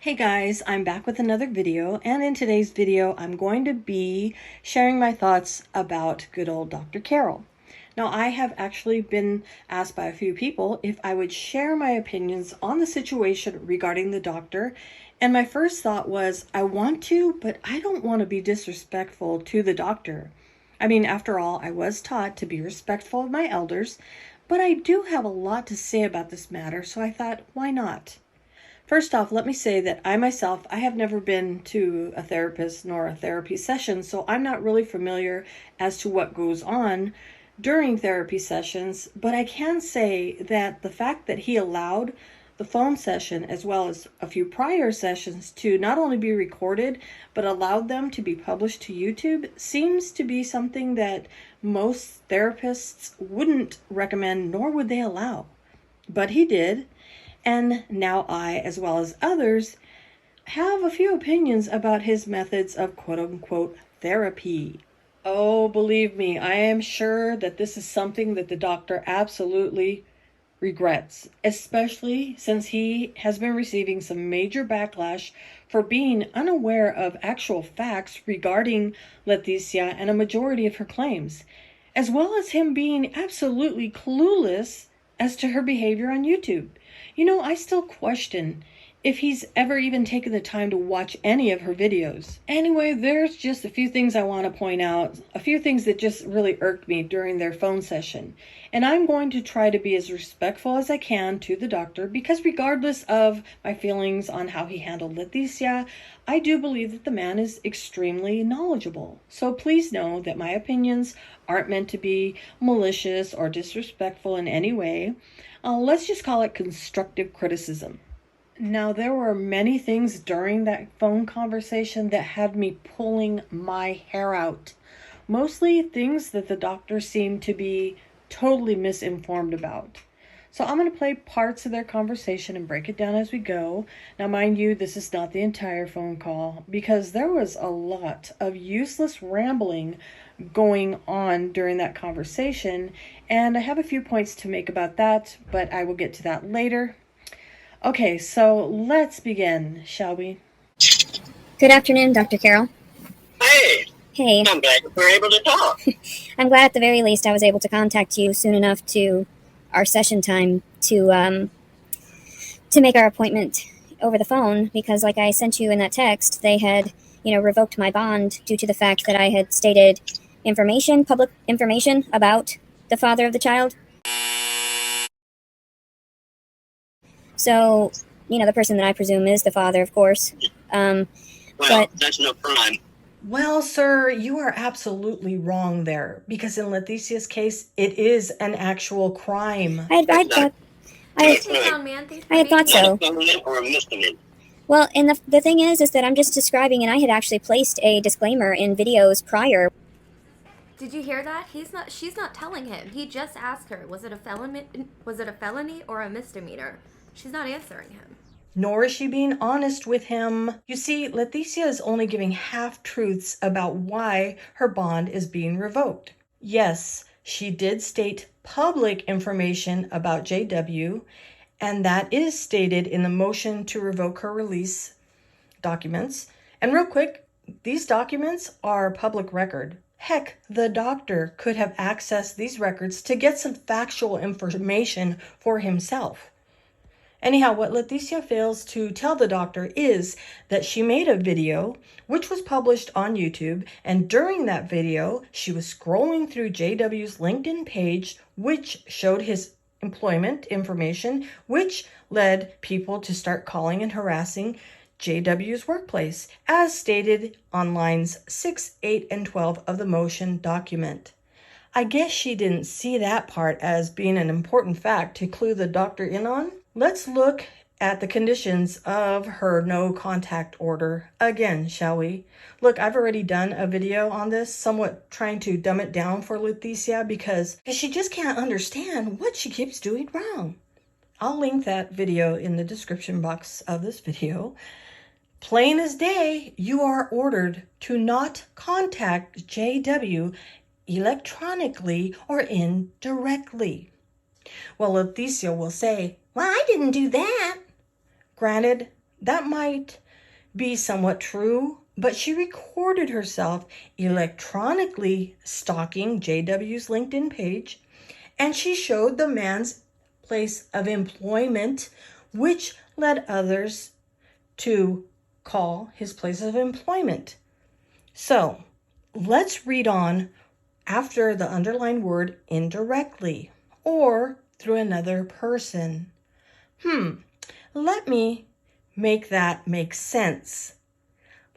Hey guys, I'm back with another video, and in today's video I'm going to be sharing my thoughts about good old Dr. Carol. Now, I have actually been asked by a few people if I would share my opinions on the situation regarding the doctor, and my first thought was I want to, but I don't want to be disrespectful to the doctor. I mean, after all, I was taught to be respectful of my elders, but I do have a lot to say about this matter, so I thought, why not? First off, let me say that I have never been to a therapist nor a therapy session, so I'm not really familiar as to what goes on during therapy sessions, but I can say that the fact that he allowed the phone session as well as a few prior sessions to not only be recorded, but allowed them to be published to YouTube seems to be something that most therapists wouldn't recommend nor would they allow. But he did. And now I, as well as others, have a few opinions about his methods of quote-unquote therapy. Oh, believe me, I am sure that this is something that the doctor absolutely regrets, especially since he has been receiving some major backlash for being unaware of actual facts regarding Leticia and a majority of her claims, as well as him being absolutely clueless as to her behavior on YouTube. You know, I still question if he's ever even taken the time to watch any of her videos. Anyway, there's just a few things I want to point out, a few things that just really irked me during their phone session. And I'm going to try to be as respectful as I can to the doctor because regardless of my feelings on how he handled Leticia, I do believe that the man is extremely knowledgeable. So please know that my opinions aren't meant to be malicious or disrespectful in any way. Let's just call it constructive criticism. Now, there were many things during that phone conversation that had me pulling my hair out. Mostly things that the doctor seemed to be totally misinformed about. So I'm going to play parts of their conversation and break it down as we go. Now, mind you, this is not the entire phone call because there was a lot of useless rambling going on during that conversation, and I have a few points to make about that, but I will get to that later. Okay, so let's begin, shall we? Good afternoon, Dr. Carol. Hey, Hey, I'm glad that we're able to talk. I'm glad at the very least I was able to contact you soon enough to our session time to make our appointment over the phone because, like I sent you in that text, they had, revoked my bond due to the fact that I had stated public information about the father of the child. So, the person that I presume is the father, of course. Well, But- that's no crime. Well, sir, you are absolutely wrong there, because in Leticia's case, it is an actual crime. I had thought Not so. a felony or a misdemeanor. Well, and the thing is that I'm just describing, and I had actually placed a disclaimer in videos prior. Did you hear that? She's not telling him. He just asked her, was it a felony or a misdemeanor? She's not answering him. Nor is she being honest with him. You see, Leticia is only giving half-truths about why her bond is being revoked. Yes, she did state public information about JW, and that is stated in the motion to revoke her release documents. And real quick, these documents are public record. Heck, the doctor could have accessed these records to get some factual information for himself. Anyhow, what Leticia fails to tell the doctor is that she made a video which was published on YouTube, and during that video, she was scrolling through JW's LinkedIn page, which showed his employment information, which led people to start calling and harassing JW's workplace, as stated on lines 6, 8, and 12 of the motion document. I guess she didn't see that part as being an important fact to clue the doctor in on. Let's look at the conditions of her no contact order again, shall we? Look, I've already done a video on this, somewhat trying to dumb it down for Leticia because she just can't understand what she keeps doing wrong. I'll link that video in the description box of this video. Plain as day, you are ordered to not contact JW electronically or indirectly. Well, Leticia will say, well, I didn't do that. Granted, that might be somewhat true, but she recorded herself electronically stalking JW's LinkedIn page, and she showed the man's place of employment, which led others to call his place of employment. So let's read on after the underlined word indirectly or through another person. Let me make that make sense.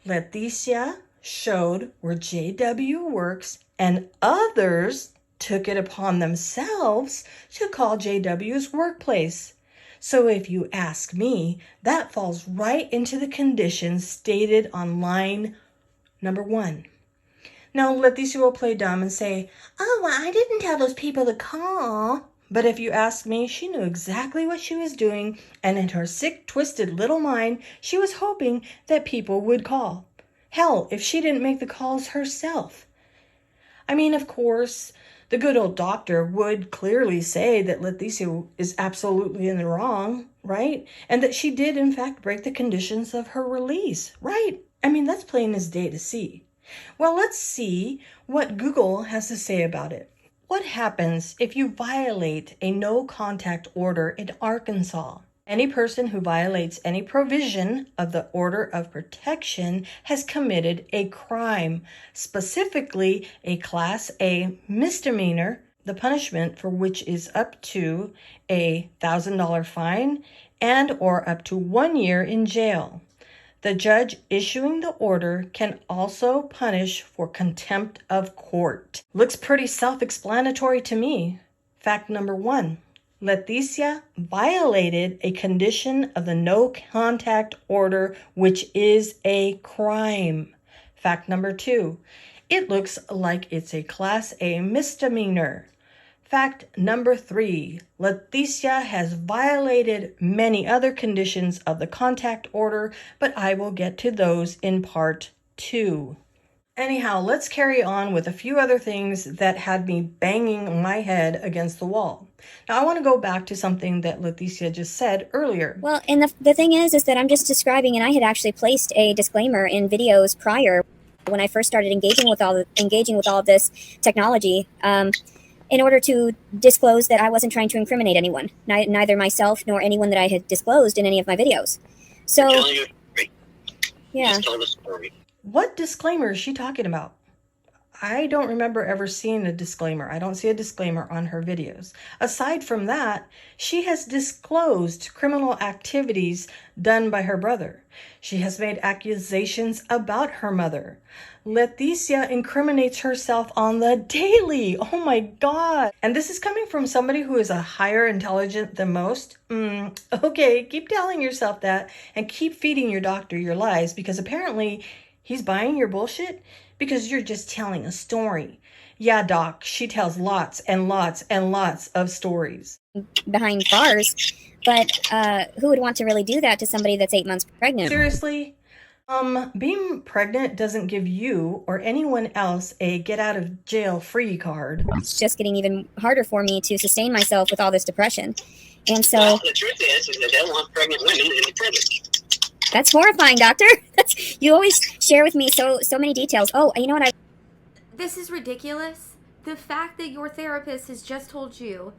Leticia showed where JW works, and others took it upon themselves to call JW's workplace. So if you ask me, that falls right into the conditions stated on line number 1. Now, Leticia will play dumb and say, "Oh, well, I didn't tell those people to call." But if you ask me, she knew exactly what she was doing, and in her sick, twisted little mind, she was hoping that people would call. Hell, if she didn't make the calls herself. I mean, of course, the good old doctor would clearly say that Leticia is absolutely in the wrong, right? And that she did, in fact, break the conditions of her release, right? I mean, that's plain as day to see. Well, let's see what Google has to say about it. What happens if you violate a no contact order in Arkansas? Any person who violates any provision of the order of protection has committed a crime, specifically a Class A misdemeanor, the punishment for which is up to a $1,000 fine and or up to 1 year in jail. The judge issuing the order can also punish for contempt of court. Looks pretty self-explanatory to me. Fact number 1. Leticia violated a condition of the no contact order, which is a crime. Fact number 2. It looks like it's a Class A misdemeanor. Fact number 3, Leticia has violated many other conditions of the contact order, but I will get to those in part 2. Anyhow, let's carry on with a few other things that had me banging my head against the wall. Now, I want to go back to something that Leticia just said earlier. Well, and the thing is that I'm just describing, and I had actually placed a disclaimer in videos prior when I first started engaging with all of this technology. In order to disclose that I wasn't trying to incriminate anyone, neither myself nor anyone that I had disclosed in any of my videos. So, Telling you a story. yeah. Just told a story. What disclaimer is she talking about? I don't remember ever seeing a disclaimer. I don't see a disclaimer on her videos. Aside from that, she has disclosed criminal activities done by her brother. She has made accusations about her mother. Leticia incriminates herself on the daily. Oh my God. And this is coming from somebody who is a higher intelligent than most. Okay, keep telling yourself that and keep feeding your doctor your lies, because apparently he's buying your bullshit because you're just telling a story. Yeah, doc, she tells lots and lots and lots of stories. Behind bars, but who would want to really do that to somebody that's 8 months pregnant? Seriously? Being pregnant doesn't give you or anyone else a get out of jail free card. It's just getting even harder for me to sustain myself with all this depression. And so Well, the truth is that they don't want pregnant women in the prison. that's horrifying, doctor. You always share with me so many details. Oh, you know what? This is ridiculous. The fact that your therapist has just told you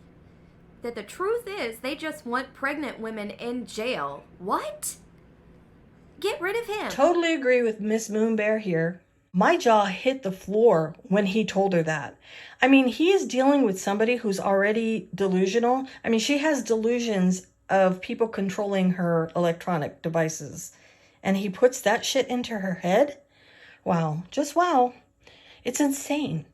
that the truth is they just want pregnant women in jail. What? Get rid of him. Totally agree with MsMoonbear here. My jaw hit the floor when he told her that. I mean, he is dealing with somebody who's already delusional. I mean, she has delusions of people controlling her electronic devices. And he puts that shit into her head? Wow, just wow. It's insane.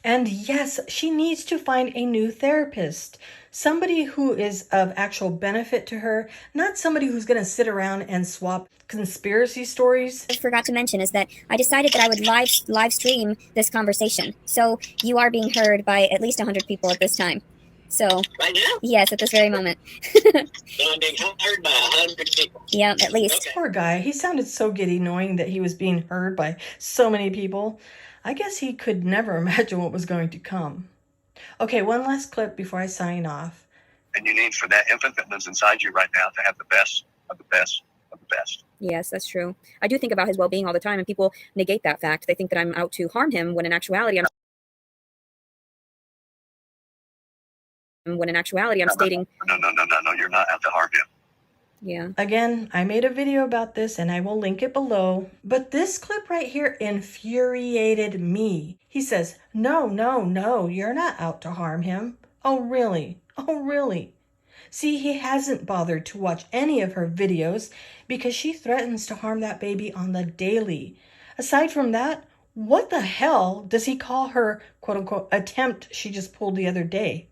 And yes, she needs to find a new therapist. Somebody who is of actual benefit to her, not somebody who's going to sit around and swap conspiracy stories. I forgot to mention is that I decided that I would live stream this conversation. So you are being heard by at least 100 people at this time. So Right now? yes, at this very moment. Then I'm being hired by 100 people. Yeah, at least. Okay. Poor guy. He sounded so giddy knowing that he was being heard by so many people. I guess he could never imagine what was going to come. Okay, one last clip before I sign off. And you need for that infant that lives inside you right now to have the best of the best of the best. Yes, that's true. I do think about his well-being all the time, and people negate that fact. They think that I'm out to harm him, when in actuality I'm stating. No, you're not out to harm him. Yeah. Again, I made a video about this and I will link it below. But this clip right here infuriated me. He says, no, you're not out to harm him. Oh, really? Oh, really? See, he hasn't bothered to watch any of her videos because she threatens to harm that baby on the daily. Aside from that, what the hell does he call her, quote unquote, attempt she just pulled the other day?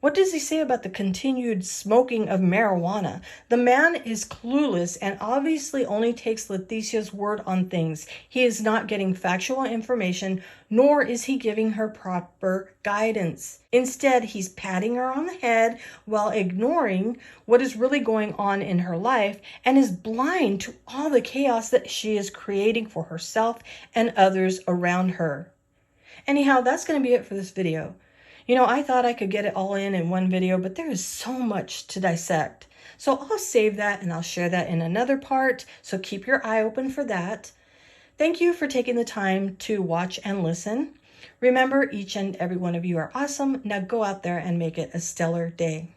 What does he say about the continued smoking of marijuana? The man is clueless and obviously only takes Leticia's word on things. He is not getting factual information, nor is he giving her proper guidance. Instead, he's patting her on the head while ignoring what is really going on in her life and is blind to all the chaos that she is creating for herself and others around her. Anyhow, that's going to be it for this video. You know, I thought I could get it all in one video, but there is so much to dissect. So I'll save that and I'll share that in another part. So keep your eye open for that. Thank you for taking the time to watch and listen. Remember, each and every one of you are awesome. Now go out there and make it a stellar day.